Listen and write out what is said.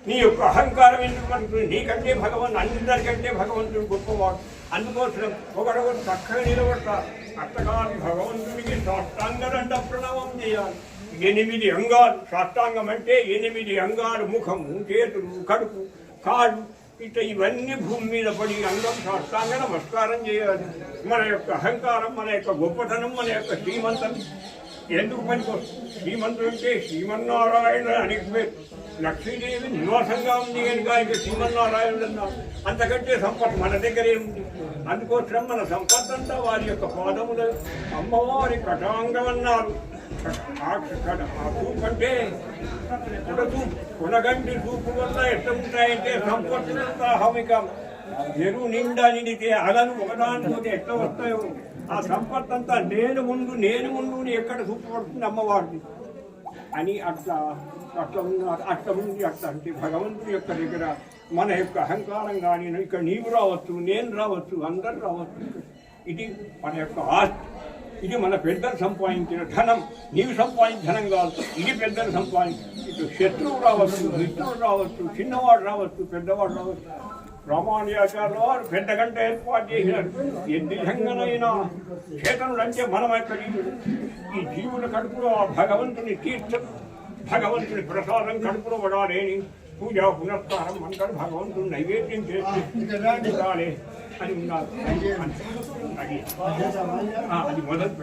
నీ యొక్క అహంకారం ఎందుకు పడుతుంది? నీకంటే అందరికంటే భగవంతుడు గొప్పవాడు. అందుకోసం ఒకడొకరు చక్కగా నిలబడతారు. అట్టగాని భగవంతుడికి సాష్టాంగ ప్రణామం చేయాలి. 8 అంగాలు. సాష్టాంగం అంటే 8 అంగాలు: ముఖము, చేతులు, కడుపు, కాళ్ళు. ఇట్లా ఇవన్నీ భూమి మీద పడి అంగం సాష్టాంగ నమస్కారం చేయాలి. మన యొక్క అహంకారం, మన యొక్క గొప్పతనం, మన యొక్క శ్రీమంతం ఎందుకు పనికొస్తుంది? శ్రీమంతుడు అంటే శ్రీమన్నారాయణ అని పేరు. లక్ష్మీదేవి నివాసంగా ఉంది కనుక ఇక శ్రీమన్నారాయణుడు అన్నారు. అంతకంటే సంపద మన దగ్గర ఏముంది? అందుకోసం మన సంపద అంతా వారి యొక్క పాదములు. అమ్మవారి కటాంగం అన్నారు. ఆ చూపు అంటే కొనగంటి చూపు వల్ల ఎట్లా ఉంటాయంటే సంపత్తులంతా హవికం. ఎరువు నిండా నిండితే అలను ఒకదానిపోతే ఎట్లా వస్తాయో ఆ సంపత్ అంతా నేను ముందు ఎక్కడ చూపబడుతుంది అమ్మవారిని అని అట్లా ఉన్నారు. అట్లా ఉంది. అట్లా అంటే భగవంతుడి యొక్క దగ్గర మన యొక్క అహంకారం కానీ ఇక్కడ నీవు రావచ్చు, నేను రావచ్చు, అందరు రావచ్చు. ఇది మన యొక్క ఆస్తి. ఇది మన పెద్దలు సంపాదించిన ధనం. నీవు సంపాదించిన ధనం కాదు, ఇది పెద్దలు సంపాదించిన. ఇటు శత్రువు రావచ్చు, మిత్రుడు రావచ్చు, చిన్నవాడు రావచ్చు, పెద్దవాడు రావచ్చు. రామానుజాచార్యుల వారు పెద్ద గంట ఏర్పాటు చేసినారు. ఏ విధంగానైనా చేతనుడు అంటే మనం యొక్క జీవుడు. ఈ జీవుల కడుపులో ఆ భగవంతుని తీర్థం, భగవంతుని ప్రసాదం కడుపులో పడాలని పూజా పునస్కారం అంటారు. భగవంతుని నైవేద్యం చేసి అని ఉన్నారు. అది మొదలు